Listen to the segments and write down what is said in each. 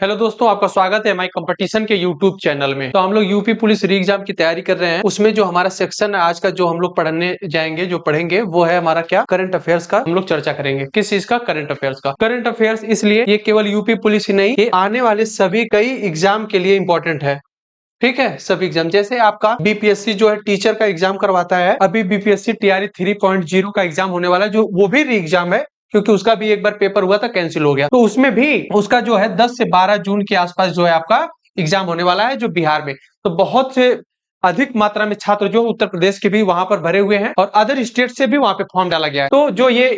Hello दोस्तों, आपका स्वागत है हमारे कंपटीशन के यूट्यूब चैनल में। तो हम लोग यूपी पुलिस री एग्जाम की तैयारी कर रहे हैं। उसमें जो हमारा सेक्शन है आज का, जो हम लोग पढ़ने जाएंगे, जो पढ़ेंगे वो है हमारा क्या, करंट अफेयर्स का। हम लोग चर्चा करेंगे किस चीज का, करंट अफेयर्स का। करंट अफेयर्स इसलिए ये केवल यूपी पुलिस ही नहीं, ये आने वाले सभी कई एग्जाम के लिए इंपॉर्टेंट है। ठीक है, सभी एग्जाम, जैसे आपका बीपीएससी जो है टीचर का एग्जाम करवाता है, अभी बीपीएससी टीआरई 3.0 का एग्जाम होने वाला है, जो वो भी री एग्जाम है, क्योंकि उसका भी एक बार पेपर हुआ था, कैंसिल हो गया। तो उसमें भी उसका जो है 10 से 12 जून के आसपास जो है आपका एग्जाम होने वाला है, जो बिहार में। तो बहुत से अधिक मात्रा में छात्र जो उत्तर प्रदेश के भी वहां पर भरे हुए हैं और अदर स्टेट से भी वहां पे फॉर्म डाला गया है। तो जो ये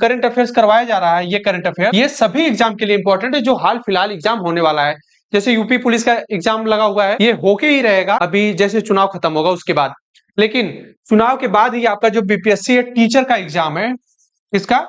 करंट अफेयर्स करवाया जा रहा है, ये करंट अफेयर, ये सभी एग्जाम के लिए इंपॉर्टेंट है जो हाल फिलहाल एग्जाम होने वाला है। जैसे यूपी पुलिस का एग्जाम लगा हुआ है, ये होके ही रहेगा अभी, जैसे चुनाव खत्म होगा उसके बाद। लेकिन चुनाव के बाद ही आपका जो बीपीएससी है टीचर का एग्जाम है, इसका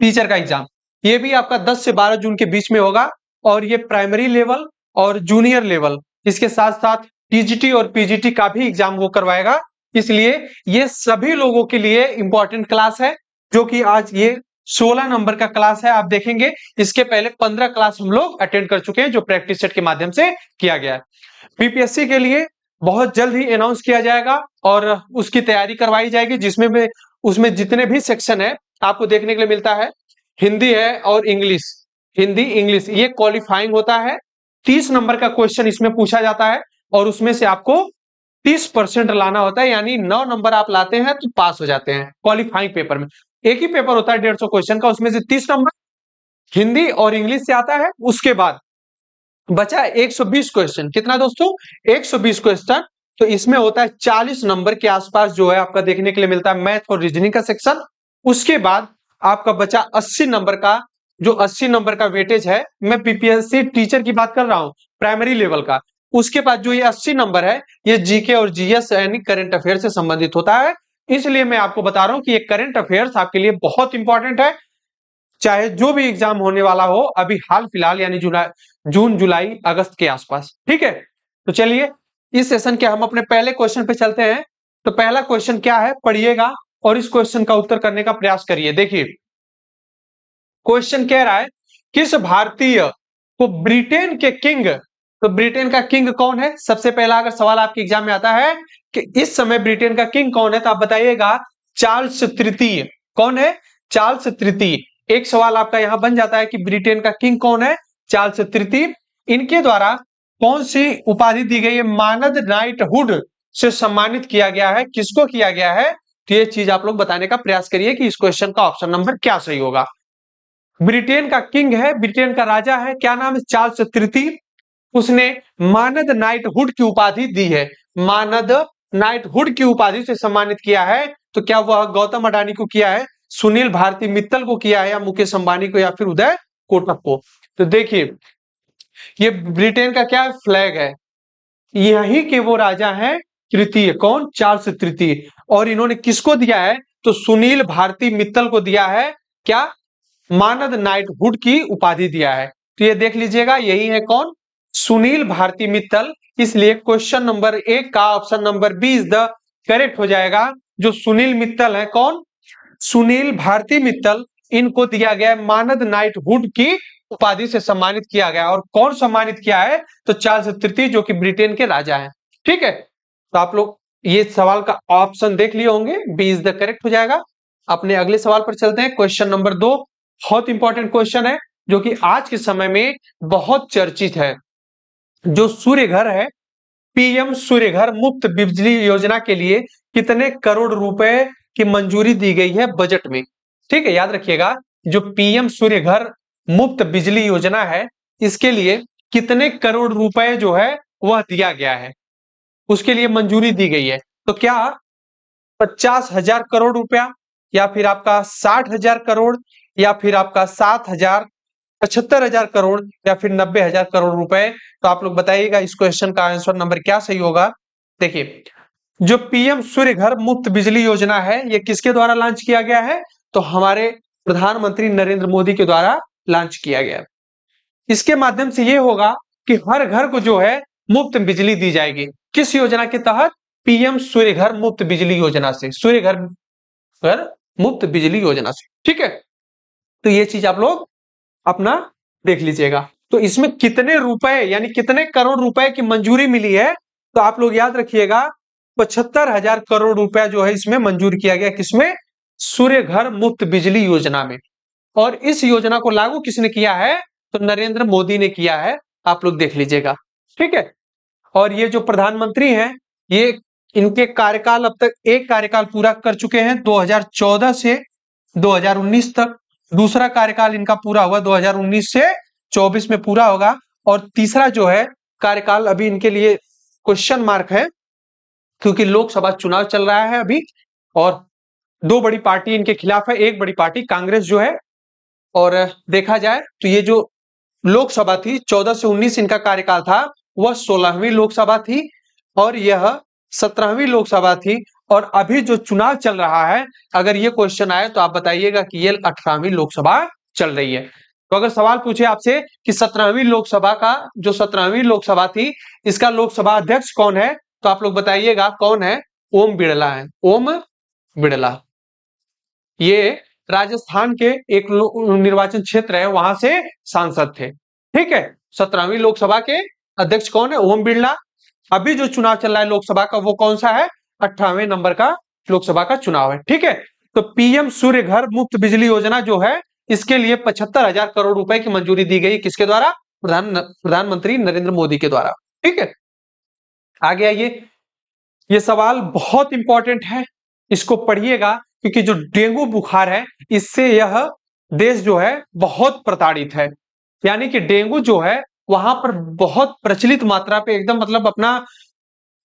टीचर का एग्जाम, ये भी आपका 10 से 12 जून के बीच में होगा। और ये प्राइमरी लेवल और जूनियर लेवल, इसके साथ साथ टीजीटी और पीजीटी का भी एग्जाम वो करवाएगा। इसलिए ये सभी लोगों के लिए इंपॉर्टेंट क्लास है, जो कि आज ये 16 नंबर का क्लास है। आप देखेंगे इसके पहले 15 क्लास हम लोग अटेंड कर चुके हैं, जो प्रैक्टिस सेट के माध्यम से किया गया है। बीपीएससी के लिए बहुत जल्द ही अनाउंस किया जाएगा और उसकी तैयारी करवाई जाएगी, जिसमें उसमें जितने भी सेक्शन है आपको देखने के लिए मिलता है। हिंदी है और इंग्लिश, हिंदी इंग्लिश ये क्वालिफाइंग होता है। 30 नंबर का क्वेश्चन इसमें पूछा जाता है और उसमें से आपको 30% लाना होता है, यानी 9 नंबर आप लाते हैं तो पास हो जाते हैं क्वालिफाइंग पेपर में। एक ही पेपर होता है 150 क्वेश्चन का, उसमें से 30 नंबर हिंदी और इंग्लिश से आता है। उसके बाद बचा 120 क्वेश्चन। कितना दोस्तों? 120 क्वेश्चन। तो इसमें होता है 40 नंबर के आसपास जो है आपका देखने के लिए मिलता है मैथ और रीजनिंग का सेक्शन। उसके बाद आपका बचा 80 नंबर का, जो 80 नंबर का वेटेज है, मैं बीपीएससी टीचर की बात कर रहा हूं, प्राइमरी लेवल का। उसके बाद जो ये 80 नंबर है, ये जीके और जीएस यानी करंट अफेयर से संबंधित होता है। इसलिए मैं आपको बता रहा हूं कि ये करंट अफेयर्स आपके लिए बहुत इंपॉर्टेंट है, चाहे जो भी एग्जाम होने वाला हो अभी हाल फिलहाल, यानी जून जुलाई अगस्त के आसपास। ठीक है, तो चलिए इस सेशन के हम अपने पहले क्वेश्चन पे चलते हैं। तो पहला क्वेश्चन क्या है, पढ़िएगा और इस क्वेश्चन का उत्तर करने का प्रयास करिए। देखिए क्वेश्चन कह रहा है, किस भारतीय को ब्रिटेन के किंग, तो ब्रिटेन का किंग कौन है? सबसे पहला अगर सवाल आपके एग्जाम में आता है कि इस समय ब्रिटेन का किंग कौन है, तो आप बताइएगा चार्ल्स तृतीय। कौन है? चार्ल्स तृतीय। एक सवाल आपका यहां बन जाता है कि ब्रिटेन का किंग कौन है? चार्ल्स तृतीय। इनके द्वारा कौन सी उपाधि दी गई है? मानद नाइटहुड से सम्मानित किया गया है। किसको किया गया है? तो ये चीज आप लोग बताने का प्रयास करिए कि इस क्वेश्चन का ऑप्शन नंबर क्या सही होगा। ब्रिटेन का किंग है, ब्रिटेन का राजा है, क्या नाम है? चार्ल्स तृतीय। उसने मानद नाइटहुड की उपाधि दी है, मानद नाइटहुड की उपाधि से सम्मानित किया है। तो क्या वह गौतम अडानी को किया है, सुनील भारती मित्तल को किया है, या मुकेश अंबानी को, या फिर उदय कोटक को? तो देखिए ये ब्रिटेन का क्या फ्लैग है, यही के वो राजा हैं तृतीय। कौन? चार्ल्स तृतीय। और इन्होंने किसको दिया है? तो सुनील भारती मित्तल को दिया है, क्या? मानद नाइटहुड की उपाधि दिया है। तो ये देख लीजिएगा, यही है कौन? सुनील भारती मित्तल। इसलिए क्वेश्चन नंबर 1 का option number B is the correct हो जाएगा। जो सुनील मित्तल है, कौन? सुनील भारती मित्तल, इनको दिया गया है मानद नाइटहुड की उपाधि से सम्मानित किया गया। और कौन सम्मानित किया है? तो चार्ल्स तृतीय, जो कि ब्रिटेन के राजा हैं। ठीक है, तो आप लोग ये सवाल का ऑप्शन देख लिए होंगे, बी इज द करेक्ट हो जाएगा। अपने अगले सवाल पर चलते हैं। क्वेश्चन नंबर 2 बहुत इंपॉर्टेंट क्वेश्चन है, जो कि आज के समय में बहुत चर्चित है। जो सूर्य घर है, पीएम सूर्य घर मुफ्त बिजली योजना के लिए कितने करोड़ रुपए की मंजूरी दी गई है बजट में? ठीक है, याद रखिएगा, जो पीएम सूर्य घर मुफ्त बिजली योजना है, इसके लिए कितने करोड़ रुपए जो है वह दिया गया है, उसके लिए मंजूरी दी गई है। तो क्या 50,000 करोड़ रुपया, या फिर आपका 60,000 करोड़, या फिर आपका 7,000, 75,000 करोड़, या फिर 90,000 करोड़ रुपए? तो आप लोग बताइएगा इस क्वेश्चन का आंसर नंबर क्या सही होगा। देखिए जो पीएम सूर्य घर मुफ्त बिजली योजना है, ये किसके द्वारा लॉन्च किया गया है? तो हमारे प्रधानमंत्री नरेंद्र मोदी के द्वारा लॉन्च किया गया। इसके माध्यम से ये होगा कि हर घर को जो है मुफ्त बिजली दी जाएगी। किस योजना के तहत? पीएम सूर्य घर मुफ्त बिजली योजना से, सूर्य घर मुफ्त बिजली योजना से। ठीक है, तो ये चीज आप लोग अपना देख लीजिएगा। तो इसमें कितने रुपए यानी कितने करोड़ रुपए की मंजूरी मिली है, तो आप लोग याद रखिएगा 75,000 करोड़ रुपया जो है इसमें मंजूर किया गया। किसमें? सूर्य घर मुफ्त बिजली योजना में। और इस योजना को लागू किसने किया है? तो नरेंद्र मोदी ने किया है। आप लोग देख लीजिएगा, ठीक है। और ये जो प्रधानमंत्री हैं, ये इनके कार्यकाल अब तक एक कार्यकाल पूरा कर चुके हैं 2014 से 2019 तक। दूसरा कार्यकाल इनका पूरा हुआ 2019 से 24 में पूरा होगा। और तीसरा जो है कार्यकाल अभी इनके लिए क्वेश्चन मार्क है, क्योंकि लोकसभा चुनाव चल रहा है अभी और दो बड़ी पार्टी इनके खिलाफ है। एक बड़ी पार्टी कांग्रेस जो है, और देखा जाए तो ये जो लोकसभा थी 14 से 19 इनका कार्यकाल था, वह 16वीं लोकसभा थी और यह 17वीं लोकसभा थी। और अभी जो चुनाव चल रहा है, अगर ये क्वेश्चन आए तो आप बताइएगा कि ये 18वीं लोकसभा चल रही है। तो अगर सवाल पूछे आपसे कि 17वीं लोकसभा का जो 17वीं लोकसभा थी, इसका लोकसभा अध्यक्ष कौन है, तो आप लोग बताइएगा कौन है? ओम बिड़ला है। ओम बिड़ला, ये राजस्थान के एक निर्वाचन क्षेत्र है, वहां से सांसद थे, ठीक है। 17वीं लोकसभा के अध्यक्ष कौन है? ओम बिड़ला। अभी जो चुनाव चल रहा है लोकसभा का, वो कौन सा है? 18वें नंबर का लोकसभा का चुनाव है, ठीक है। तो पीएम सूर्य घर मुफ्त बिजली योजना जो है, इसके लिए 75,000 करोड़ रुपए की मंजूरी दी गई। किसके द्वारा? प्रधानमंत्री नरेंद्र मोदी के द्वारा, ठीक है। आगे आइए, ये सवाल बहुत इंपॉर्टेंट है, इसको पढ़िएगा, क्योंकि जो डेंगू बुखार है, इससे यह देश जो है बहुत प्रताड़ित है। यानी कि डेंगू जो है वहां पर बहुत प्रचलित मात्रा पे एकदम मतलब अपना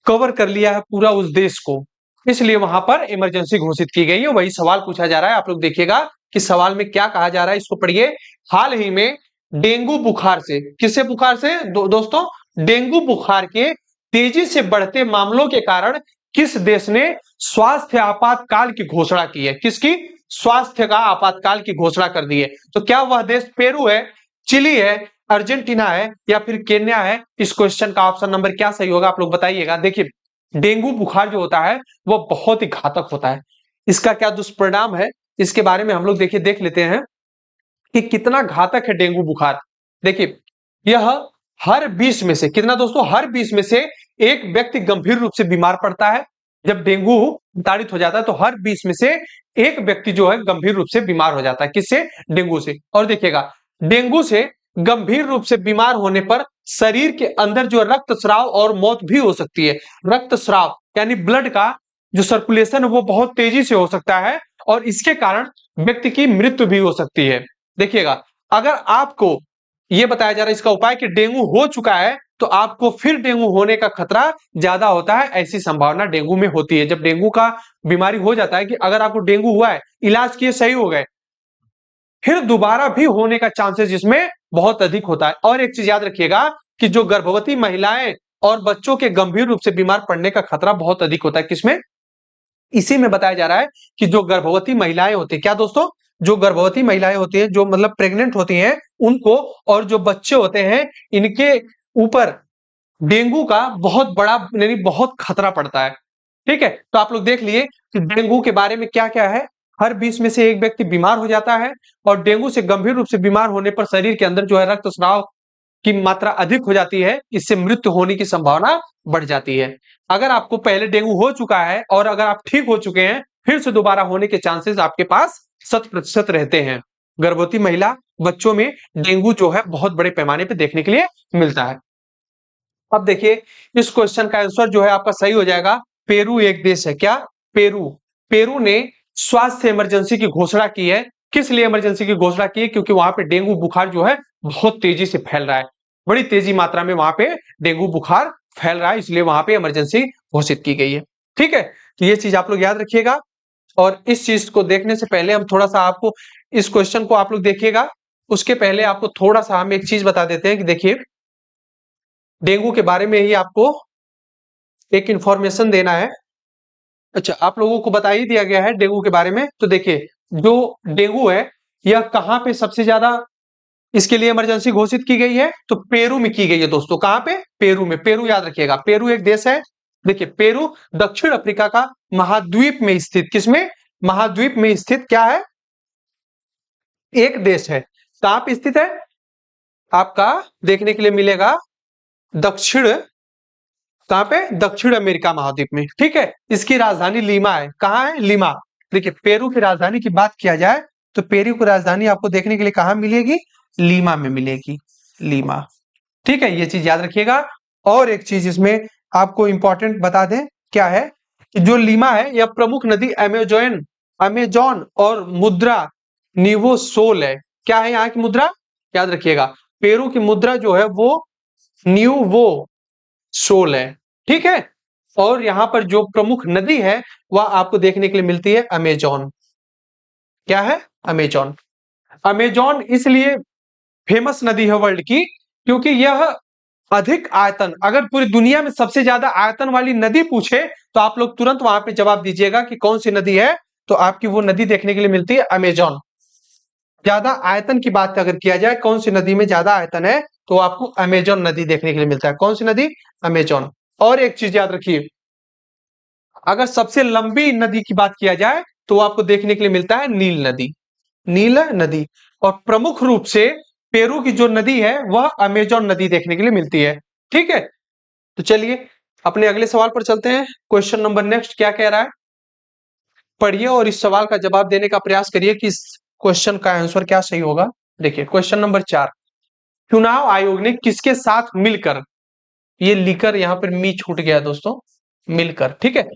कवर कर लिया है पूरा उस देश को, इसलिए वहां पर इमरजेंसी घोषित की गई है। वही सवाल पूछा जा रहा है। आप लोग देखिएगा कि सवाल में क्या कहा जा रहा है, इसको पढ़िए। हाल ही में डेंगू बुखार से, किससे बुखार से दोस्तों? डेंगू बुखार के तेजी से बढ़ते मामलों के कारण किस देश ने स्वास्थ्य आपातकाल की घोषणा की है? किसकी? स्वास्थ्य का आपातकाल की घोषणा कर दी है। तो क्या वह देश पेरू है, चिली है, अर्जेंटीना है या फिर केन्या है? इस क्वेश्चन का ऑप्शन नंबर क्या सही होगा, आप लोग बताइएगा। देखिए, डेंगू बुखार जो होता है वो बहुत ही घातक होता है। इसका क्या दुष्परिणाम है, इसके बारे में हम लोग देखिए देख लेते हैं कि कितना घातक है डेंगू बुखार। देखिए, यह हर 20 में से, कितना दोस्तों? हर 20 में से एक व्यक्ति गंभीर रूप से बीमार पड़ता है। जब डेंगू प्रताड़ित हो जाता है तो हर 20 में से एक व्यक्ति जो है गंभीर रूप से बीमार हो जाता है। किससे? डेंगू से। और देखिएगा, डेंगू से गंभीर रूप से बीमार होने पर शरीर के अंदर जो रक्तस्राव और मौत भी हो सकती है। रक्तस्राव यानी ब्लड का जो सर्कुलेशन है वो बहुत तेजी से हो सकता है और इसके कारण व्यक्ति की मृत्यु भी हो सकती है। देखिएगा, अगर आपको यह बताया जा रहा है इसका उपाय कि डेंगू हो चुका है, तो आपको फिर डेंगू होने का खतरा ज्यादा होता है। ऐसी संभावना डेंगू में होती है। जब डेंगू का बीमारी हो जाता है कि अगर आपको डेंगू हुआ है, इलाज किए सही हो गए, फिर दोबारा भी होने का चांसेस इसमें बहुत अधिक होता है। और एक चीज याद रखिएगा कि जो गर्भवती महिलाएं और बच्चों के गंभीर रूप से बीमार पड़ने का खतरा बहुत अधिक होता है। किसमें? इसी में बताया जा रहा है कि जो गर्भवती महिलाएं होती है, क्या दोस्तों? जो गर्भवती महिलाएं होती हैं, जो मतलब प्रेग्नेंट होती हैं, उनको और जो बच्चे होते हैं, इनके ऊपर डेंगू का बहुत बड़ा यानी बहुत खतरा पड़ता है, ठीक है। तो आप लोग देख लिए कि डेंगू के बारे में क्या क्या है। हर 20 में से एक व्यक्ति बीमार हो जाता है और डेंगू से गंभीर रूप से बीमार होने पर शरीर के अंदर जो है रक्तस्राव की मात्रा अधिक हो जाती है। इससे मृत्यु होने की संभावना बढ़ जाती है। अगर आपको पहले डेंगू हो चुका है और अगर आप ठीक हो चुके हैं, फिर से दोबारा होने के चांसेस आपके पास 100% रहते हैं। गर्भवती महिला, बच्चों में डेंगू जो है बहुत बड़े पैमाने पर देखने के लिए मिलता है। अब देखिए, इस क्वेश्चन का आंसर जो है आपका सही हो जाएगा। पेरू एक देश है। क्या? पेरू। पेरू ने स्वास्थ्य इमरजेंसी की घोषणा की है। किस लिए इमरजेंसी की घोषणा की है? क्योंकि वहां पे डेंगू बुखार जो है बहुत तेजी से फैल रहा है। बड़ी तेजी मात्रा में वहां पे डेंगू बुखार फैल रहा है, इसलिए वहां पे इमरजेंसी घोषित की गई है, ठीक है। तो ये चीज आप लोग याद रखिएगा। और इस चीज को देखने से पहले हम थोड़ा सा आपको इस क्वेश्चन को आप लोग देखिएगा, उसके पहले आपको थोड़ा सा हम एक चीज बता देते हैं कि देखिए, डेंगू के बारे में ही आपको एक इंफॉर्मेशन देना है। अच्छा, आप लोगों को बता ही दिया गया है डेंगू के बारे में। तो देखिए, जो डेंगू है यह कहां पे सबसे ज्यादा इसके लिए इमरजेंसी घोषित की गई है? तो पेरू में की गई है दोस्तों। कहां पे? पेरू में। पेरू याद रखिएगा, पेरू एक देश है। देखिए, पेरू दक्षिण अफ्रीका का महाद्वीप में स्थित, किसमें? महाद्वीप में स्थित क्या है? एक देश है। कहां पे स्थित है? आपका देखने के लिए मिलेगा दक्षिण, कहां पे, दक्षिण अमेरिका महाद्वीप में। ठीक है, इसकी राजधानी लीमा है। कहां है, लीमा। देखिए पेरू की राजधानी की बात किया जाए तो पेरू की राजधानी आपको देखने के लिए कहां मिलेगी, लीमा में मिलेगी, लीमा। ठीक है, ये चीज याद रखिएगा। और एक चीज इसमें आपको इंपॉर्टेंट बता दें, क्या है कि जो लीमा है यह प्रमुख नदी अमेजोन अमेजोन और मुद्रा नीवो सोल है। क्या है यहाँ की मुद्रा, याद रखिएगा, पेरू की मुद्रा जो है वो न्यूवो सोल है। ठीक है, और यहां पर जो प्रमुख नदी है वह आपको देखने के लिए मिलती है अमेजोन। क्या है, अमेजोन। अमेजोन इसलिए फेमस नदी है वर्ल्ड की क्योंकि यह अधिक आयतन, अगर पूरी दुनिया में सबसे ज्यादा आयतन वाली नदी पूछे तो आप लोग तुरंत वहां पे जवाब दीजिएगा कि कौन सी नदी है, तो आपकी वो नदी देखने के लिए मिलती है अमेजोन। ज्यादा आयतन की बात अगर किया जाए कौन सी नदी में ज्यादा आयतन है तो आपको अमेजोन नदी देखने के लिए मिलता है। कौन सी नदी, अमेजोन। और एक चीज याद रखिए, अगर सबसे लंबी नदी की बात किया जाए तो आपको देखने के लिए मिलता है नील नदी, नील नदी। और प्रमुख रूप से पेरू की जो नदी है वह अमेजोन नदी देखने के लिए मिलती है। ठीक है, तो चलिए अपने अगले सवाल पर चलते हैं। क्वेश्चन नंबर नेक्स्ट क्या कह रहा है, पढ़िए और इस सवाल का जवाब देने का प्रयास करिए कि इस क्वेश्चन का आंसर क्या सही होगा। देखिए क्वेश्चन नंबर 4, चुनाव आयोग ने किसके साथ मिलकर, ये लिकर यहां पर मी छूट गया दोस्तों, मिलकर। ठीक है,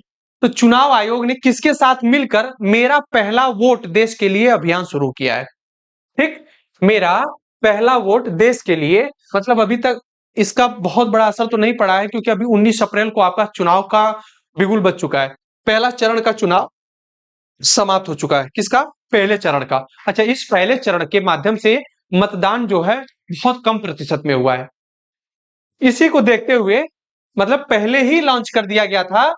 तो चुनाव आयोग ने किसके साथ मिलकर मेरा पहला वोट देश के लिए अभियान शुरू किया है। ठीक, मेरा पहला वोट देश के लिए, मतलब अभी तक इसका बहुत बड़ा असर तो नहीं पड़ा है क्योंकि अभी 19 अप्रैल को आपका चुनाव का बिगुल बज चुका है। पहला चरण का चुनाव समाप्त हो चुका है, किसका, पहले चरण का। अच्छा, इस पहले चरण के माध्यम से मतदान जो है बहुत कम प्रतिशत में हुआ है। इसी को देखते हुए मतलब पहले ही लॉन्च कर दिया गया था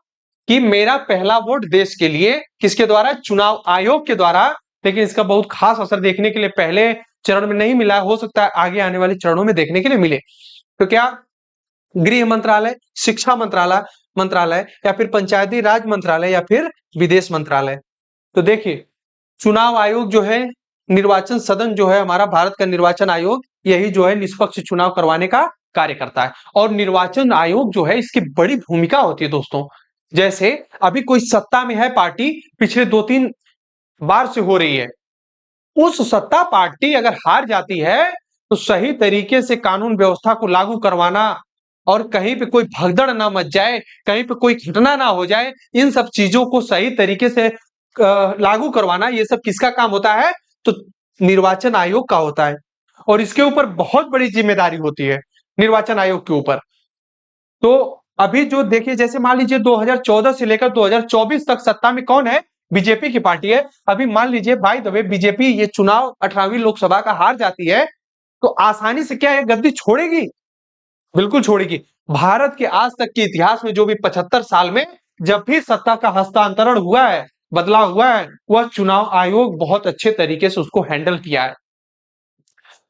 कि मेरा पहला वोट देश के लिए, किसके द्वारा, चुनाव आयोग के द्वारा। लेकिन इसका बहुत खास असर देखने के लिए पहले चरण में नहीं मिला, हो सकता है आगे आने वाले चरणों में देखने के लिए मिले। तो क्या गृह मंत्रालय, शिक्षा मंत्रालय मंत्रालय या फिर पंचायती राज मंत्रालय या फिर विदेश मंत्रालय। तो देखिए चुनाव आयोग जो है, निर्वाचन सदन जो है हमारा भारत का निर्वाचन आयोग, यही जो है निष्पक्ष चुनाव करवाने का कार्य करता है। और निर्वाचन आयोग जो है इसकी बड़ी भूमिका होती है दोस्तों। जैसे अभी कोई सत्ता में है पार्टी, पिछले 2-3 बार से हो रही है, उस सत्ता पार्टी अगर हार जाती है तो सही तरीके से कानून व्यवस्था को लागू करवाना और कहीं पे कोई भगदड़ ना मच जाए, कहीं पे कोई घटना ना हो जाए, इन सब चीजों को सही तरीके से लागू करवाना, ये सब किसका काम होता है, तो निर्वाचन आयोग का होता है। और इसके ऊपर बहुत बड़ी जिम्मेदारी होती है निर्वाचन आयोग के ऊपर। तो अभी जो देखिए, जैसे मान लीजिए 2014 से लेकर 2024 तक सत्ता में कौन है, बीजेपी की पार्टी है। अभी मान लीजिए बाय द वे बीजेपी ये चुनाव 18वीं लोकसभा का हार जाती है तो आसानी से क्या है गद्दी छोड़ेगी, बिल्कुल छोड़ेगी। भारत के आज तक के इतिहास में जो भी 75 साल में जब भी सत्ता का हस्तांतरण हुआ है, बदलाव हुआ है, वह चुनाव आयोग बहुत अच्छे तरीके से उसको हैंडल किया है।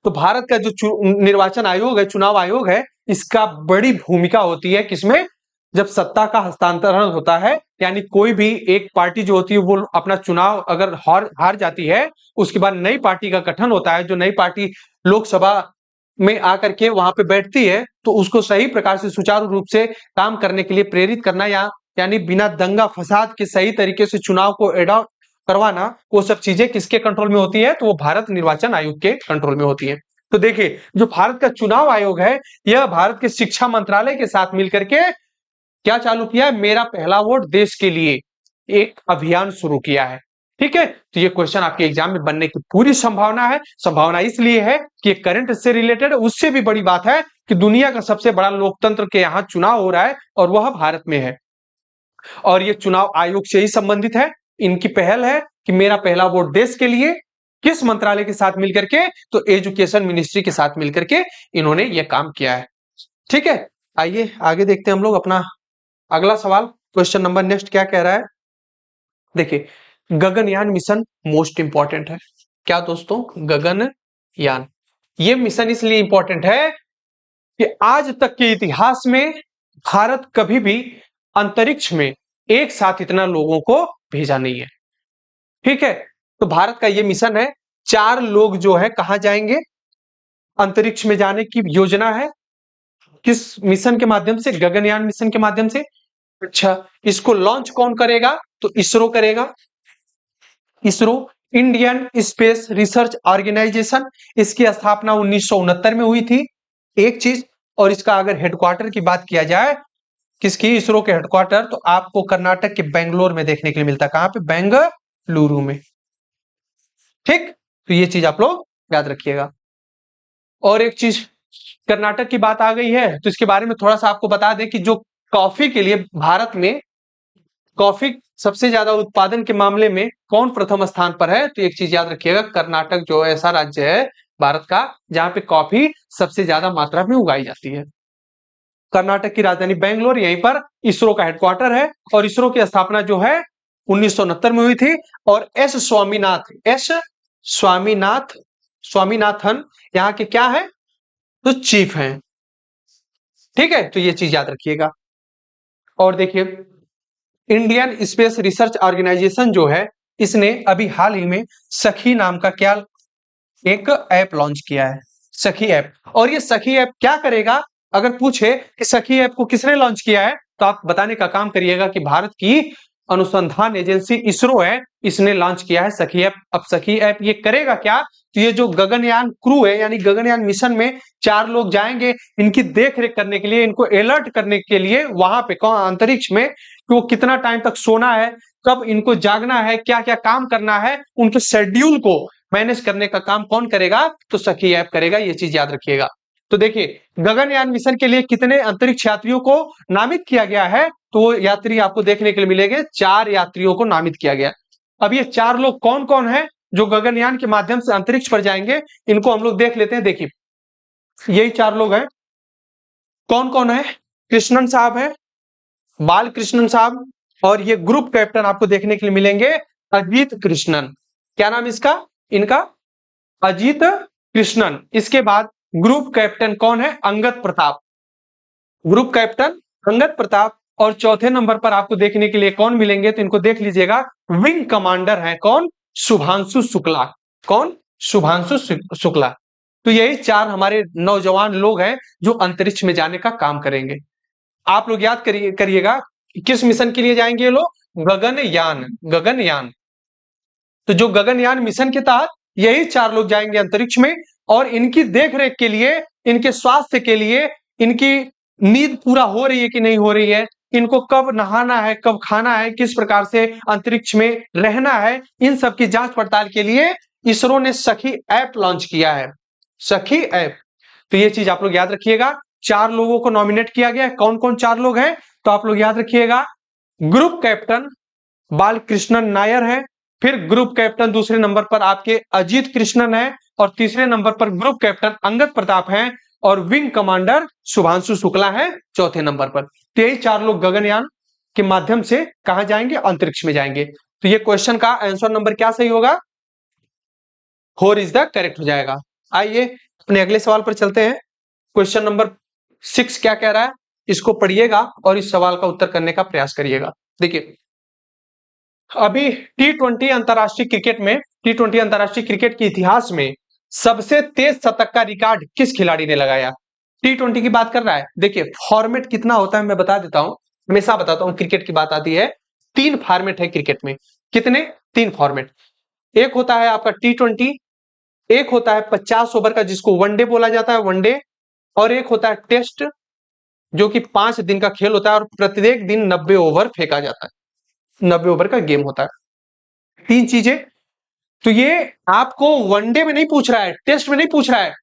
तो भारत का जो निर्वाचन आयोग है, चुनाव आयोग है, इसका बड़ी भूमिका होती है किसमें, जब सत्ता का हस्तांतरण होता है, यानी कोई भी एक पार्टी जो होती है वो अपना चुनाव अगर हार जाती है, उसके बाद नई पार्टी का गठन होता है। जो नई पार्टी लोकसभा में आकर के वहां पे बैठती है तो उसको सही प्रकार से सुचारू रूप से काम करने के लिए प्रेरित करना, या यानी बिना दंगा फसाद के सही तरीके से चुनाव को एडॉप्ट करवाना, वो सब चीजें किसके कंट्रोल में होती है, तो वो भारत निर्वाचन आयोग के कंट्रोल में होती है। तो देखिए जो भारत का चुनाव आयोग है यह भारत के शिक्षा मंत्रालय के साथ मिलकर के क्या चालू किया है, मेरा पहला वोट देश के लिए एक अभियान शुरू किया है। ठीक है, तो ये क्वेश्चन आपके एग्जाम में बनने की पूरी संभावना है। संभावना इसलिए है कि करंट से रिलेटेड, उससे भी बड़ी बात है कि दुनिया का सबसे बड़ा लोकतंत्र के यहाँ चुनाव हो रहा है और वह भारत में है, और ये चुनाव आयोग से ही संबंधित है। इनकी पहल है कि मेरा पहला वोट देश के लिए, किस मंत्रालय के साथ मिलकर के, तो एजुकेशन मिनिस्ट्री के साथ मिलकर के इन्होंने ये काम किया है। ठीक है, आइए आगे देखते हैं हम लोग अपना अगला सवाल। क्वेश्चन नंबर नेक्स्ट क्या कह रहा है, देखिए गगनयान मिशन मोस्ट इंपॉर्टेंट है। क्या दोस्तों, गगनयान, ये मिशन इसलिए इंपॉर्टेंट है कि आज तक के इतिहास में भारत कभी भी अंतरिक्ष में एक साथ इतना लोगों को भेजा नहीं है। ठीक है, तो भारत का ये मिशन है, 4 लोग जो है कहां जाएंगे, अंतरिक्ष में जाने की योजना है। किस मिशन के माध्यम से? गगनयान मिशन के माध्यम से। अच्छा, इसको लॉन्च कौन करेगा? तो इसरो करेगा। ISRO, Indian space research organisation, इसकी स्थापना 1969 में हुई थी, एक चीज। और इसका अगर हेडक्वार्टर की बात किया जाए, किसकी? इसरो के हेडक्वार्टर तो आपको कर्नाटक के बेंगलोर में देखने के लिए मिलता है। कहां पे? बेंगलुरु में। ठीक, तो ये चीज आप लोग याद रखिएगा। और एक चीज, कर्नाटक की बात आ गई है तो इसके बारे में थोड़ा सा आपको बता दें कि जो कॉफी के लिए भारत में कॉफी सबसे ज्यादा उत्पादन के मामले में कौन प्रथम स्थान पर है? तो एक चीज याद रखिएगा, कर्नाटक जो ऐसा राज्य है भारत का जहां पे कॉफी सबसे ज्यादा मात्रा में उगाई जाती है। कर्नाटक की राजधानी बेंगलोर, यहीं पर इसरो का हेडक्वार्टर है। और इसरो की स्थापना जो है 1969 में हुई थी। और स्वामीनाथन यहाँ के क्या है? तो चीफ हैं। ठीक है, तो ये चीज याद रखिएगा। और देखिए, इंडियन स्पेस रिसर्च ऑर्गेनाइजेशन जो है, इसने अभी हाल ही में सखी नाम का क्या एक ऐप लॉन्च किया है, सखी ऐप। और ये सखी ऐप क्या करेगा? अगर पूछे कि सखी ऐप को किसने लॉन्च किया है, तो आप बताने का काम करिएगा कि भारत की अनुसंधान एजेंसी इसरो है, इसने लॉन्च किया है सखी ऐप। अब सखी ऐप ये करेगा क्या? तो ये जो गगनयान क्रू है, यानी गगनयान मिशन में 4 लोग जाएंगे, इनकी देख रेख करने के लिए, इनको अलर्ट करने के लिए वहां पे कौन अंतरिक्ष में कि वो कितना टाइम तक सोना है, कब इनको जागना है, क्या क्या काम करना है, उनके शेड्यूल को मैनेज करने का काम कौन करेगा? तो सखी ऐप करेगा। ये चीज याद रखिएगा। तो देखिए, गगनयान मिशन के लिए कितने अंतरिक्ष यात्रियों को नामित किया गया है? तो यात्री आपको देखने के लिए मिलेंगे, 4 यात्रियों को नामित किया गया। अब ये 4 लोग कौन कौन है जो गगनयान के माध्यम से अंतरिक्ष पर जाएंगे? इनको हम लोग देख लेते हैं। देखिए, यही 4 लोग हैं। कौन कौन है? कृष्णन साहब है, बालकृष्णन साहब, और ये ग्रुप कैप्टन आपको देखने के लिए मिलेंगे अजीत कृष्णन। क्या नाम इसका? इनका अजीत कृष्णन। इसके बाद ग्रुप कैप्टन कौन है? अंगद प्रताप। Group captain Angad Pratap. और चौथे नंबर पर आपको देखने के लिए कौन मिलेंगे? तो इनको देख लीजिएगा, विंग कमांडर है कौन? शुभांशु शुक्ला। कौन? शुभांशु शुक्ला। तो यही 4 हमारे नौजवान लोग हैं जो अंतरिक्ष में जाने का काम करेंगे। आप लोग याद करिएगा किस मिशन के लिए जाएंगे ये लोग? गगनयान। गगनयान। तो जो गगनयान मिशन के तहत यही 4 लोग जाएंगे अंतरिक्ष में। और इनकी देखरेख के लिए, इनके स्वास्थ्य के लिए, इनकी नींद पूरा हो रही है कि नहीं हो रही है, इनको कब नहाना है, कब खाना है, किस प्रकार से अंतरिक्ष में रहना है, इन सब की जांच पड़ताल के लिए इसरो ने सखी ऐप लॉन्च किया है। सखी ऐप। तो ये चीज आप लोग याद रखिएगा। 4 लोगों को नॉमिनेट किया गया है। कौन कौन 4 लोग हैं? तो आप लोग याद रखिएगा, ग्रुप कैप्टन बालकृष्णन नायर है, फिर ग्रुप कैप्टन दूसरे नंबर पर आपके अजीत कृष्णन है, और तीसरे नंबर पर ग्रुप कैप्टन अंगद प्रताप हैं, और विंग कमांडर शुभांशु शुक्ला है चौथे नंबर पर। तो यही 4 लोग गगनयान के माध्यम से कहां जाएंगे? अंतरिक्ष में जाएंगे। तो ये क्वेश्चन का आंसर नंबर क्या सही होगा? 4 इज द करेक्ट हो जाएगा। आइए अपने अगले सवाल पर चलते हैं। क्वेश्चन नंबर 6 क्या कह रहा है, इसको पढ़िएगा और इस सवाल का उत्तर करने का प्रयास करिएगा। देखिए, अभी टी20 अंतरराष्ट्रीय क्रिकेट में, टी20 अंतरराष्ट्रीय क्रिकेट के इतिहास में सबसे तेज शतक का रिकॉर्ड किस खिलाड़ी ने लगाया? टी20 की बात कर रहा है। देखिए, फॉर्मेट कितना होता है मैं बता देता हूं, हमेशा बताता हूं, क्रिकेट की बात आती है। 3 फॉर्मेट है क्रिकेट में। कितने? 3 फॉर्मेट। एक होता है आपका टी20, एक होता है 50 ओवर का जिसको वनडे बोला जाता है, वनडे, और एक होता है टेस्ट जो कि 5 दिन का खेल होता है और प्रत्येक दिन 90 ओवर फेंका जाता है, 90 ओवर का गेम होता है। 3 चीजें। तो ये आपको वनडे में नहीं पूछ रहा है, टेस्ट में नहीं पूछ रहा है,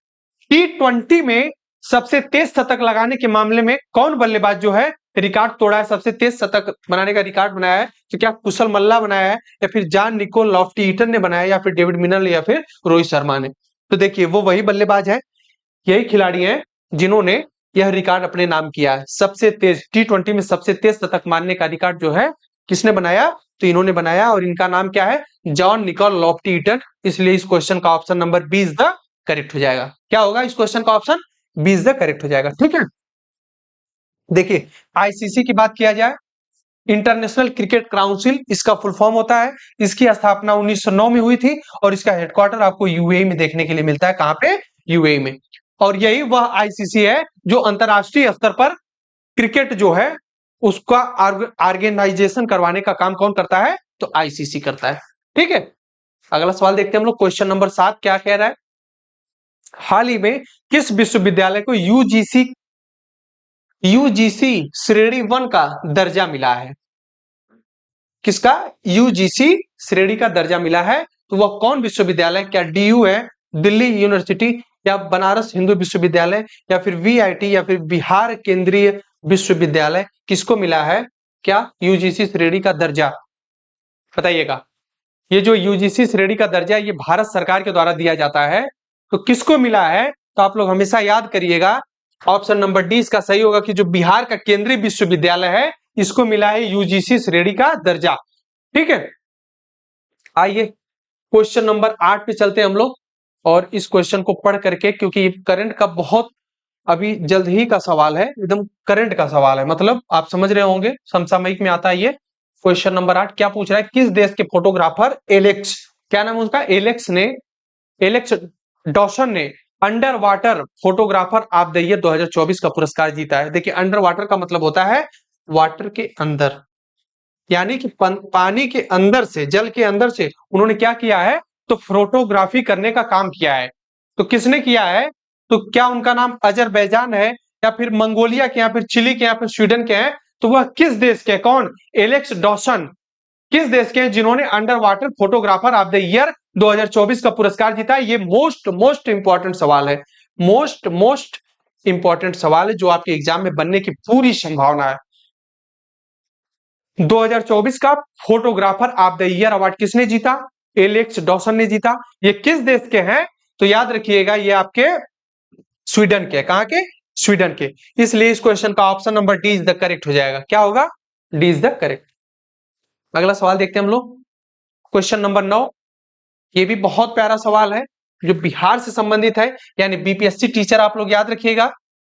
टी20 में सबसे तेज शतक लगाने के मामले में कौन बल्लेबाज जो है रिकॉर्ड तोड़ा है, सबसे तेज शतक बनाने का रिकॉर्ड बनाया है? तो क्या कुशल मल्ला बनाया है, या फिर जॉन निकोल लॉफ्टी ईटन ने बनाया, या फिर डेविड मिनल, या फिर रोहित शर्मा ने? तो देखिए, वो वही बल्लेबाज है, यही खिलाड़ी हैं जिन्होंने यह रिकॉर्ड अपने नाम किया है। सबसे तेज टी20 में सबसे तेज शतक मारने का रिकॉर्ड जो है किसने बनाया? तो इन्होंने बनाया, और इनका नाम क्या है? John Nicol Lofty Eaton. इसलिए इस क्वेश्चन का ऑप्शन नंबर 20 द करेक्ट हो जाएगा। क्या होगा इस क्वेश्चन का ऑप्शन? 20 द करेक्ट हो जाएगा। ठीक है, देखिए, आईसीसी की बात किया जाए, इंटरनेशनल क्रिकेट काउंसिल इसका फुल फॉर्म होता है। इसकी स्थापना 1909 में हुई थी, और इसका हेडक्वार्टर आपको यूएई में देखने के लिए मिलता है। कहां पे? यूएई में। और यही वह आईसीसी है जो अंतरराष्ट्रीय स्तर पर क्रिकेट जो है उसका ऑर्गेनाइजेशन करवाने का काम कौन करता है? तो आईसीसी करता है। ठीक है, अगला सवाल देखते हैं हम लोग। क्वेश्चन नंबर 7 क्या कह रहा है? हाल ही में किस विश्वविद्यालय को यूजीसी श्रेणी 1 का दर्जा मिला है? किसका यूजीसी श्रेणी का दर्जा मिला है? तो वह कौन विश्वविद्यालय? क्या डीयू है, दिल्ली यूनिवर्सिटी, या बनारस हिंदू विश्वविद्यालय, या फिर वीआईटी, या फिर बिहार केंद्रीय विश्वविद्यालय? किसको मिला है क्या यूजीसी श्रेणी का दर्जा? बताइएगा। ये जो यूजीसी श्रेणी का दर्जा ये भारत सरकार के द्वारा दिया जाता है, तो किसको मिला है? तो आप लोग हमेशा याद करिएगा, ऑप्शन नंबर डी इसका सही होगा कि जो बिहार का केंद्रीय विश्वविद्यालय है इसको मिला है यूजीसी श्रेणी का दर्जा। ठीक है, आइए क्वेश्चन नंबर 8 पे चलते हैं हम लोग, और इस क्वेश्चन को पढ़ करके, क्योंकि ये करंट का बहुत अभी जल्द ही का सवाल है, एकदम करंट का सवाल है, मतलब आप समझ रहे होंगे समसामयिक में आता है ये। क्वेश्चन नंबर 8 क्या पूछ रहा है? किस देश के फोटोग्राफर एलेक्स, क्या नाम है उसका? एलेक्स डॉसन ने under water photographer of the year 2024 का पुरस्कार जीता है। देखिए, अंडर वाटर का मतलब होता है वाटर के अंदर, यानी कि पानी के अंदर से, जल के अंदर से उन्होंने क्या किया है? तो फोटोग्राफी करने का काम किया है। तो किसने किया है? तो क्या उनका नाम अजरबैजान है, या फिर मंगोलिया के, या फिर चिली के, या फिर स्वीडन के हैं? तो वह किस देश के? कौन? एलेक्स डॉसन किस देश के हैं जिन्होंने under water photographer of the year 2024 का पुरस्कार जीता है? ये मोस्ट इंपॉर्टेंट सवाल है, मोस्ट इंपॉर्टेंट सवाल है जो आपके एग्जाम में बनने की पूरी संभावना है। 2024 का photographer of the year award किसने जीता? एलेक्स डॉसन ने जीता। ये किस देश के हैं? तो याद रखिएगा ये आपके स्वीडन के। कहां के? स्वीडन के। इसलिए इस क्वेश्चन का option number D is the correct हो जाएगा। क्या होगा? D is the correct. अगला सवाल देखते हैं हम लोग, क्वेश्चन नंबर 9। ये भी बहुत प्यारा सवाल है जो बिहार से संबंधित है, यानी बीपीएससी टीचर आप लोग याद रखिएगा,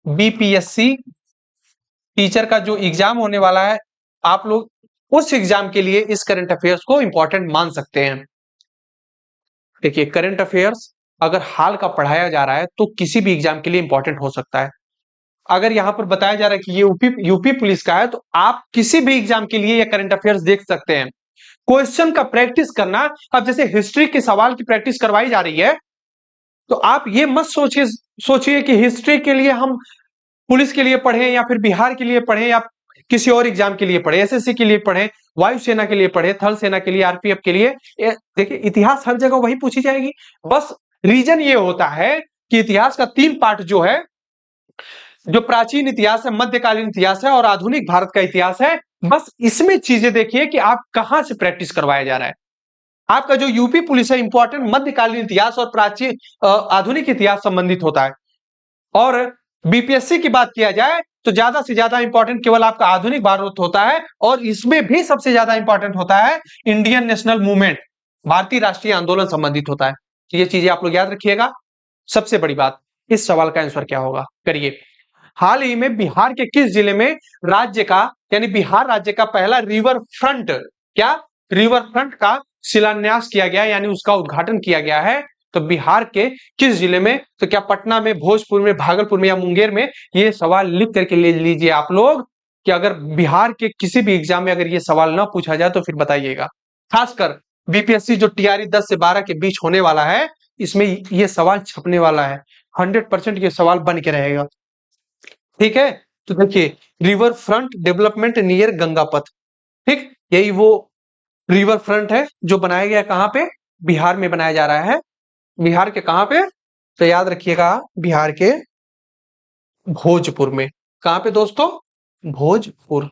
बीपीएससी टीचर का जो एग्जाम होने वाला है, आप लोग उस एग्जाम के लिए इस करंट अफेयर्स को इंपॉर्टेंट मान सकते हैं। देखिए, करंट अफेयर्स अगर हाल का पढ़ाया जा रहा है तो किसी भी एग्जाम के लिए इंपॉर्टेंट हो सकता है। अगर यहां पर बताया जा रहा है कि ये यूपी पुलिस का है, तो आप किसी भी एग्जाम के लिए ये करंट अफेयर्स देख सकते हैं। क्वेश्चन का प्रैक्टिस करना, अब जैसे हिस्ट्री के सवाल की प्रैक्टिस करवाई जा रही है, तो आप ये मत सोचिए कि हिस्ट्री के लिए हम पुलिस के लिए पढ़ें, या फिर बिहार के लिए पढ़ें, या किसी और एग्जाम के लिए पढ़ें, एसएससी के लिए पढ़ें, वायुसेना के लिए पढ़ें, थल सेना के लिए, आरपीएफ के लिए। देखिए, इतिहास हर जगह वही पूछी जाएगी। बस रीजन ये होता है कि इतिहास का 3 पार्ट जो है, जो प्राचीन इतिहास है, मध्यकालीन इतिहास है और आधुनिक भारत का इतिहास है, बस इसमें चीजें देखिए कि आप कहां से प्रैक्टिस करवाया जा रहा है। आपका जो यूपी पुलिस है इंपॉर्टेंट मध्यकालीन इतिहास और प्राचीन आधुनिक इतिहास संबंधित होता है, और बीपीएससी की बात किया जाए तो ज्यादा से ज्यादा इंपॉर्टेंट केवल आपका आधुनिक भारत होता है, और इसमें भी सबसे ज्यादा इंपॉर्टेंट होता है इंडियन नेशनल मूवमेंट, भारतीय राष्ट्रीय आंदोलन संबंधित होता है। तो ये चीजें आप लोग याद रखिएगा। सबसे बड़ी बात, इस सवाल का आंसर क्या होगा? करिए। हाल ही में बिहार के किस जिले में राज्य का, यानी बिहार राज्य का पहला रिवर फ्रंट, क्या रिवर फ्रंट का शिलान्यास किया गया, यानी उसका उद्घाटन किया गया है? तो बिहार के किस जिले में? तो क्या पटना में, भोजपुर में, भागलपुर में, या मुंगेर में? ये सवाल लिख करके ले लीजिए आप लोग, कि अगर बिहार के किसी भी एग्जाम में अगर ये सवाल ना पूछा जाए तो फिर बताइएगा। खासकर बीपीएससी जो टीआरई 10 से 12 के बीच होने वाला है, इसमें ये सवाल छपने वाला है। 100% ये सवाल बन के रहेगा। ठीक है, तो देखिए, river front development near Gangapath, ठीक, यही वो रिवर फ्रंट है जो बनाया गया, कहां पे? बिहार में बनाया जा रहा है। बिहार के कहां पे? तो याद रखिएगा, बिहार के भोजपुर में। कहां पे दोस्तों? भोजपुर।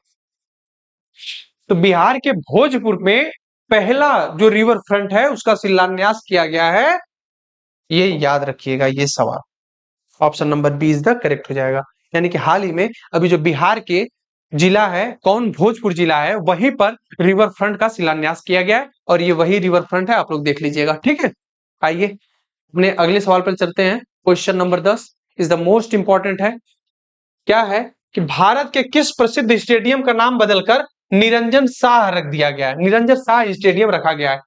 तो बिहार के भोजपुर में पहला जो रिवर फ्रंट है उसका शिलान्यास किया गया है। ये याद रखिएगा, ये सवाल option number B is the correct हो जाएगा। यानी कि हाल ही में अभी जो बिहार के जिला है, कौन? भोजपुर जिला है, वहीं पर रिवर फ्रंट का शिलान्यास किया गया है, और ये वही रिवर फ्रंट है, आप लोग देख लीजिएगा। ठीक है, आइए अपने अगले सवाल पर चलते हैं। Question number 10 is the most important है। क्या है कि भारत के किस प्रसिद्ध स्टेडियम का नाम बदलकर निरंजन शाह रख दिया गया है? निरंजन शाह स्टेडियम रखा गया है।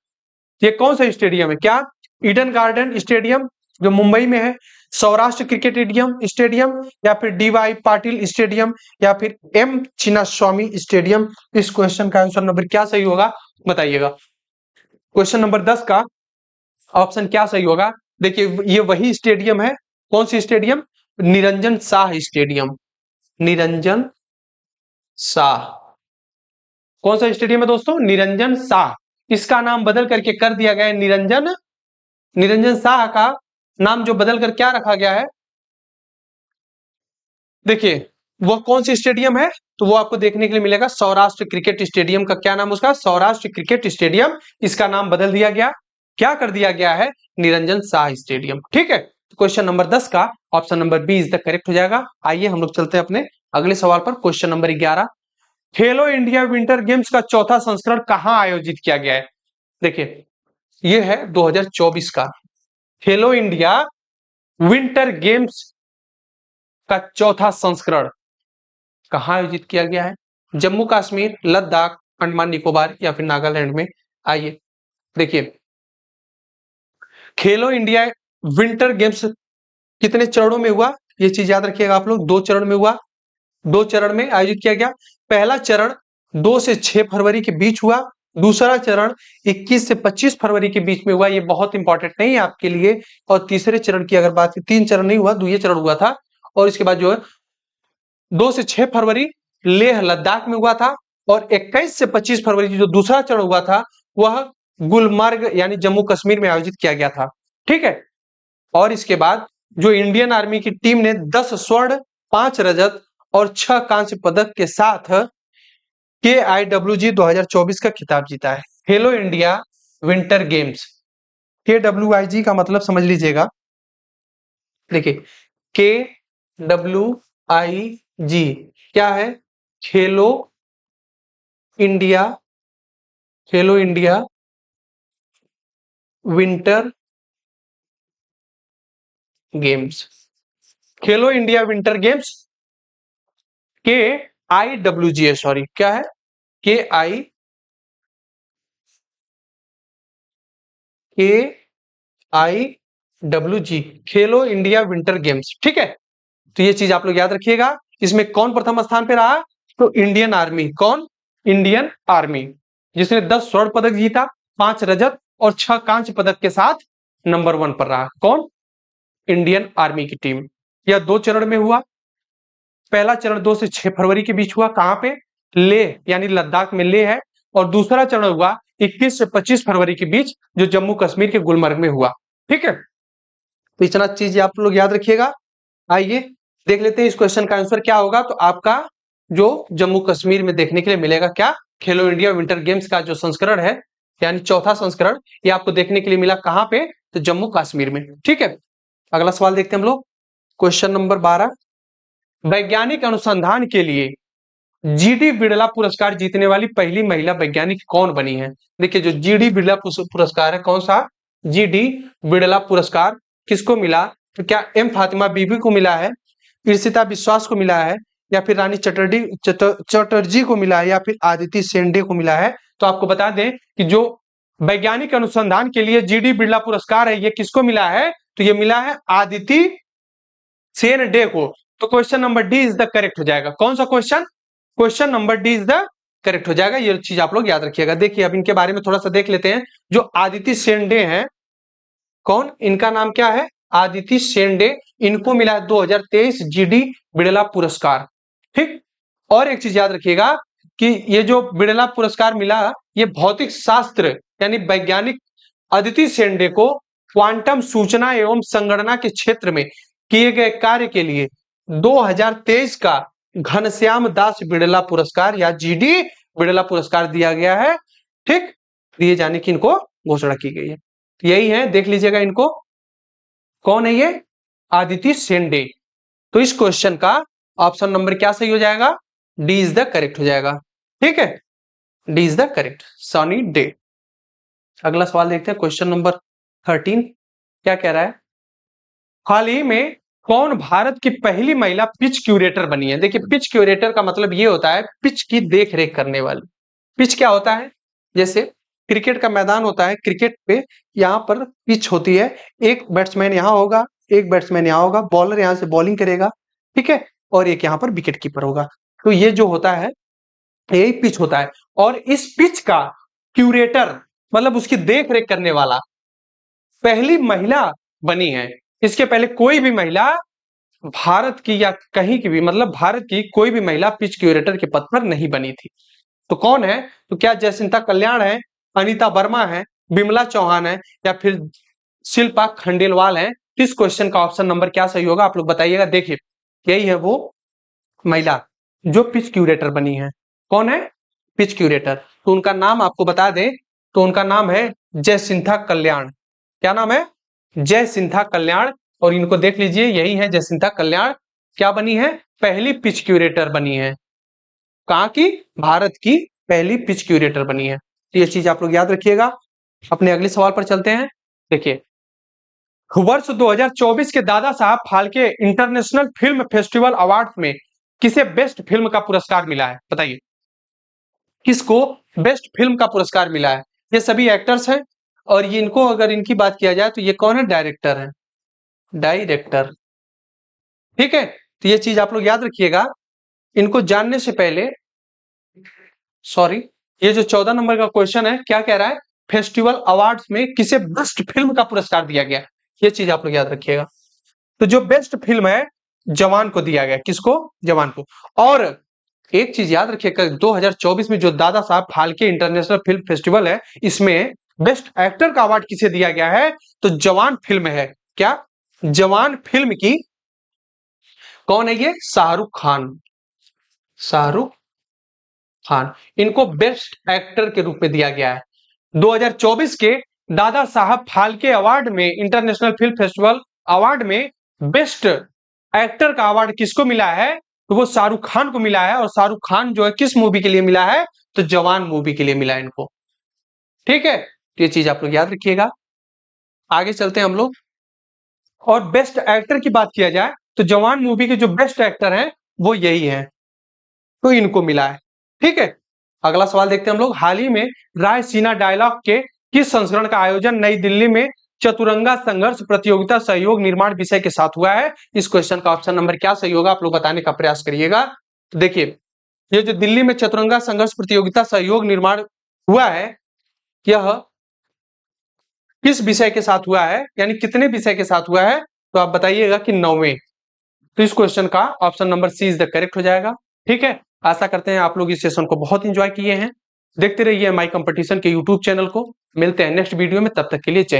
ये कौन सा स्टेडियम है? क्या ईडन गार्डन स्टेडियम जो मुंबई में है, सौराष्ट्र क्रिकेट स्टेडियम या फिर डीवाई पाटिल स्टेडियम या फिर एम चिन्नास्वामी स्टेडियम। इस क्वेश्चन का आंसर नंबर क्या सही होगा बताइएगा। क्वेश्चन नंबर 10 का ऑप्शन क्या सही होगा? देखिए ये वही स्टेडियम है। कौन सी स्टेडियम? निरंजन शाह स्टेडियम। निरंजन शाह। कौन सा स्टेडियम है दोस्तों? निरंजन शाह। इसका नाम बदल करके कर दिया गया है निरंजन। निरंजन शाह का नाम जो बदल कर क्या रखा गया है, देखिए वह कौन सी स्टेडियम है, तो वो आपको देखने के लिए मिलेगा सौराष्ट्र क्रिकेट स्टेडियम। का क्या नाम उसका? Saurashtra cricket stadium. इसका नाम बदल दिया गया, क्या कर दिया गया है? निरंजन शाह स्टेडियम। ठीक है, तो क्वेश्चन नंबर 10 का option number B is the correct हो जाएगा। आइए हम लोग चलते हैं अपने अगले सवाल पर। क्वेश्चन नंबर 11, खेलो इंडिया विंटर गेम्स का चौथा संस्करण कहां आयोजित किया गया है? देखिए ये है 2024 का खेलो इंडिया विंटर गेम्स का चौथा संस्करण कहां आयोजित किया गया है? जम्मू कश्मीर, लद्दाख, अंडमान निकोबार या फिर नागालैंड में। आइए देखिए, खेलो इंडिया विंटर गेम्स कितने चरणों में हुआ, ये चीज याद रखिएगा आप लोग। 2 चरण में हुआ, 2 चरण में आयोजित किया गया। पहला चरण 2 से 6 फरवरी के बीच हुआ। दूसरा चरण 21 से 25 फरवरी के बीच में हुआ। ये बहुत इंपॉर्टेंट नहीं है आपके लिए। और तीसरे चरण की अगर बात, 3 चरण नहीं हुआ, 2 चरण हुआ था। और इसके बाद जो है 2 से 6 फरवरी लेह लद्दाख में हुआ था। और 21 से 25 फरवरी जो दूसरा चरण हुआ था वह गुलमर्ग यानी जम्मू कश्मीर में आयोजित किया गया था। ठीक है, और इसके बाद जो इंडियन आर्मी की टीम ने 10 स्वर्ण, 5 रजत और 6 कांस्य पदक के साथ KIWG 2024 का खिताब जीता है। खेलो इंडिया विंटर गेम्स, KWIG का मतलब समझ लीजिएगा। देखिए KWIG क्या है? खेलो इंडिया, खेलो इंडिया विंटर गेम्स। खेलो India winter games KIWG, sorry क्या है? KIWG, खेलो इंडिया विंटर गेम्स। ठीक है, तो ये चीज आप लोग याद रखिएगा। इसमें कौन प्रथम स्थान पे रहा? तो इंडियन आर्मी। कौन? इंडियन आर्मी, जिसने 10 स्वर्ण पदक जीता, 5 रजत और 6 कांस्य पदक के साथ नंबर 1 पर रहा। कौन? इंडियन आर्मी की टीम। यह 2 चरण में हुआ। पहला चरण 2 से 6 फरवरी के बीच हुआ। कहां पे? लेह यानी लद्दाख में लेह है। और दूसरा चरण हुआ 21 से 25 फरवरी के बीच, जो जम्मू कश्मीर के गुलमर्ग में हुआ। ठीक है, तो इतना चीज आप लोग याद रखिएगा। आइए देख लेते हैं इस क्वेश्चन का आंसर क्या होगा। तो आपका जो जम्मू कश्मीर में देखने के लिए मिलेगा क्या? खेलो इंडिया विंटर गेम्स का जो संस्करण है यानी चौथा संस्करण, ये आपको देखने के लिए मिला कहां पे? तो जम्मू कश्मीर में। ठीक है, अगला सवाल देखते हैं हम लोग। क्वेश्चन नंबर 12, वैज्ञानिक अनुसंधान के लिए GD बिड़ला पुरस्कार जीतने वाली पहली महिला वैज्ञानिक कौन बनी है? देखिए जो GD बिड़ला पुरस्कार है, कौन सा? GD बिड़ला पुरस्कार किसको मिला? तो क्या एम फातिमा बीबी को मिला है, ईर्षिता विश्वास को मिला है, या फिर रानी चटर्जी को मिला है, या फिर आदिति शेंडे को मिला है? तो आपको बता दें कि जो वैज्ञानिक अनुसंधान के लिए GD बिड़ला पुरस्कार है, ये किसको मिला है? तो ये मिला है आदिति शेंडे को। तो question number D is the correct हो जाएगा। कौन सा question? Question number D is the correct हो जाएगा। ये चीज आप लोग याद रखिएगा। देखिए अब इनके बारे में थोड़ा सा देख लेते हैं। जो आदिति शेंडे हैं, कौन? इनका नाम क्या है? आदिति शेंडे। इनको मिला है 2023 GD बिड़ला पुरस्कार। ठीक, और एक चीज याद रखिएगा कि ये जो बिड़ला पुरस्कार मिला, ये भौतिक शास्त्र यानी वैज्ञानिक आदिति शेंडे को क्वांटम सूचना एवं संगणना के क्षेत्र में किए गए कार्य के लिए 2023 का घनश्याम दास बिड़ला पुरस्कार या GD बिड़ला पुरस्कार दिया गया है। ठीक, दिए जाने की इनको घोषणा की गई है। यही है, देख लीजिएगा इनको। कौन है ये? आदिति शेंडे। तो इस क्वेश्चन का ऑप्शन नंबर क्या सही हो जाएगा? डी इज द करेक्ट हो जाएगा। ठीक है, D is the correct, sunny day. अगला सवाल देखते हैं, क्वेश्चन नंबर 13 क्या कह रहा है? हाल ही में कौन भारत की पहली महिला पिच क्यूरेटर बनी है? देखिए पिच क्यूरेटर का मतलब ये होता है पिच की देख रेख करने वाली। पिच क्या होता है? जैसे क्रिकेट का मैदान होता है, क्रिकेट पे यहाँ पर पिच होती है, एक बैट्समैन यहाँ होगा, एक बैट्समैन यहाँ होगा, बॉलर यहाँ से बॉलिंग करेगा, ठीक है, और एक यहाँ पर विकेट कीपर होगा। तो ये जो होता है यही पिच होता है। और इस पिच का क्यूरेटर मतलब उसकी देख रेख करने वाला पहली महिला बनी है। इसके पहले कोई भी महिला भारत की या कहीं की भी मतलब भारत की कोई भी महिला पिच क्यूरेटर के पद पर नहीं बनी थी। तो कौन है? तो क्या जयसिंथा कल्याण है, अनीता वर्मा है, बिमला चौहान है, या फिर शिल्पा खंडेलवाल है? इस क्वेश्चन का ऑप्शन नंबर क्या सही होगा आप लोग बताइएगा। देखिए यही है वो महिला जो पिच क्यूरेटर बनी है। कौन है? Pitch curator. तो उनका नाम आपको बता दें तो उनका नाम है जयसिंथा कल्याण। क्या नाम है? जयसिंथा कल्याण। और इनको देख लीजिए यही है जयसिंथा कल्याण। क्या बनी है? पहली पिच क्यूरेटर बनी है। कहां की? भारत की पहली पिच क्यूरेटर बनी है। तो ये चीज आप लोग याद रखिएगा। अपने अगले सवाल पर चलते हैं। देखिए वर्ष 2024 के Dada Saheb Phalke international film festival award में किसे बेस्ट फिल्म का पुरस्कार मिला है? बताइए किसको बेस्ट फिल्म का पुरस्कार मिला है? ये सभी एक्टर्स हैं और ये इनको अगर इनकी बात किया जाए तो ये कौन है? डायरेक्टर है, डायरेक्टर। ठीक है, तो ये चीज आप लोग याद रखिएगा। इनको जानने से पहले सॉरी, ये जो 14 नंबर का क्वेश्चन है क्या कह रहा है? फेस्टिवल अवार्ड्स में किसे बेस्ट फिल्म का पुरस्कार दिया गया? ये चीज आप लोग याद रखिएगा। तो जो बेस्ट फिल्म है जवान को दिया गया। किसको? जवान को। और एक चीज याद रखिएगा 2024 में जो Dada Saheb Phalke international film festival है इसमें बेस्ट एक्टर का अवार्ड किसे दिया गया है? तो जवान फिल्म है। क्या? जवान फिल्म की कौन है ये? शाहरुख खान। शाहरुख खान इनको बेस्ट एक्टर के रूप में दिया गया है। 2024 के दादा साहब फाल्के अवार्ड में इंटरनेशनल फिल्म फेस्टिवल अवार्ड में बेस्ट एक्टर का अवार्ड किसको मिला है? तो वो शाहरुख खान को मिला है। और शाहरुख खान जो है किस मूवी के लिए मिला है? तो जवान मूवी के लिए मिला है इनको। ठीक है, तो ये चीज आप लोग याद रखिएगा। आगे चलते हैं हम लोग। और बेस्ट एक्टर की बात किया जाए तो जवान मूवी के जो बेस्ट एक्टर हैं वो यही है, तो इनको मिला है। ठीक है, अगला सवाल देखते हैं हम लोग। हाल ही में रायसीना डायलॉग के किस संस्करण का आयोजन नई दिल्ली में चतुरंगा संघर्ष प्रतियोगिता सहयोग निर्माण विषय के साथ हुआ है? इस क्वेश्चन का ऑप्शन नंबर क्या सही होगा आप लोग बताने का प्रयास करिएगा। तो देखिए ये जो दिल्ली में चतुरंगा संघर्ष प्रतियोगिता सहयोग निर्माण हुआ है यह किस विषय के साथ हुआ है, यानी कितने विषय के साथ हुआ है? तो आप बताइएगा कि 9वें। तो इस क्वेश्चन का option number C is the correct हो जाएगा। ठीक है, आशा करते हैं आप लोग इस सेशन को बहुत इंजॉय किए हैं। देखते रहिए माई कंपटीशन के यूट्यूब चैनल को। मिलते हैं नेक्स्ट वीडियो में, तब तक के लिए जय।